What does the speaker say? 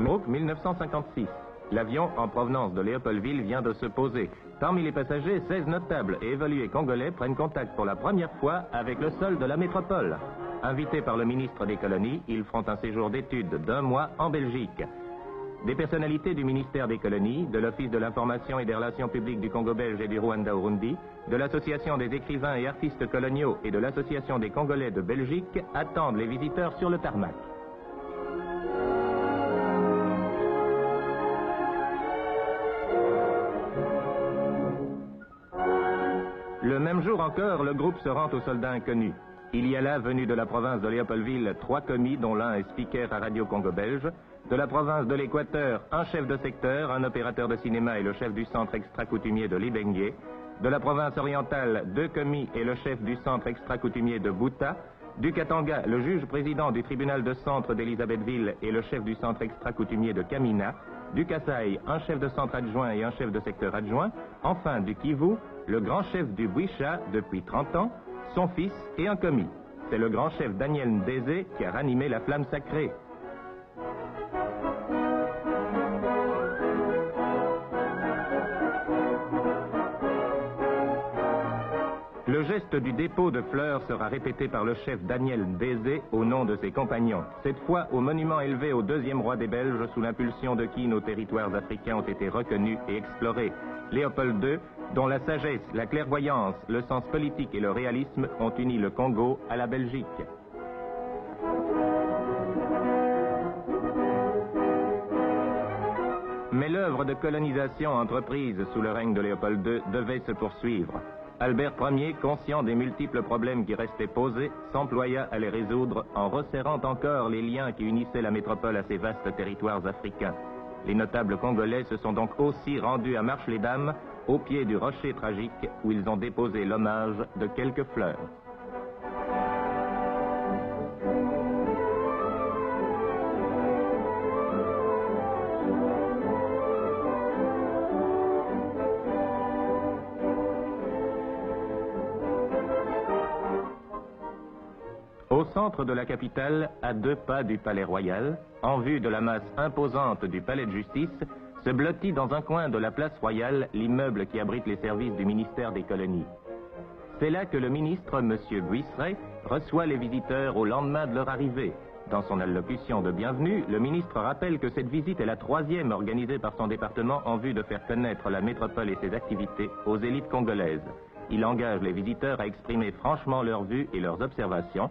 Août 1956. L'avion en provenance de Léopoldville vient de se poser. Parmi les passagers, 16 notables et évalués congolais prennent contact pour la première fois avec le sol de la métropole. Invités par le ministre des colonies, ils feront un séjour d'études d'1 mois en Belgique. Des personnalités du ministère des colonies, de l'Office de l'information et des relations publiques du Congo belge et du Rwanda-Urundi, de l'Association des écrivains et artistes coloniaux et de l'Association des Congolais de Belgique attendent les visiteurs sur le tarmac. Le même jour encore, le groupe se rend aux soldats inconnus. Il y a là, venus de la province de Léopoldville, 3 commis, dont l'un est speaker à Radio Congo belge. De la province de l'Équateur, un chef de secteur, un opérateur de cinéma et le chef du centre extra-coutumier de Libengue. De la province orientale, 2 commis et le chef du centre extra-coutumier de Bouta. Du Katanga, le juge-président du tribunal de centre d'Elisabethville et le chef du centre extra-coutumier de Kamina. Du Kasaï, un chef de centre adjoint et un chef de secteur adjoint. Enfin, du Kivu, le grand chef du Bouicha depuis 30 ans, son fils et un commis. C'est le grand chef Daniel Ndézé qui a ranimé la flamme sacrée. Le geste du dépôt de fleurs sera répété par le chef Daniel Ndézé au nom de ses compagnons. Cette fois au monument élevé au 2e roi des Belges sous l'impulsion de qui nos territoires africains ont été reconnus et explorés. Léopold II, dont la sagesse, la clairvoyance, le sens politique et le réalisme ont uni le Congo à la Belgique. Mais l'œuvre de colonisation entreprise sous le règne de Léopold II devait se poursuivre. Albert Ier, conscient des multiples problèmes qui restaient posés, s'employa à les résoudre en resserrant encore les liens qui unissaient la métropole à ces vastes territoires africains. Les notables congolais se sont donc aussi rendus à Marche-les-Dames, au pied du rocher tragique, où ils ont déposé l'hommage de quelques fleurs. Au centre de la capitale, à 2 pas du palais royal, en vue de la masse imposante du palais de justice, se blottit dans un coin de la place royale l'immeuble qui abrite les services du ministère des colonies. C'est là que le ministre, M. Buisseret, reçoit les visiteurs au lendemain de leur arrivée. Dans son allocution de bienvenue, le ministre rappelle que cette visite est la 3e organisée par son département en vue de faire connaître la métropole et ses activités aux élites congolaises. Il engage les visiteurs à exprimer franchement leurs vues et leurs observations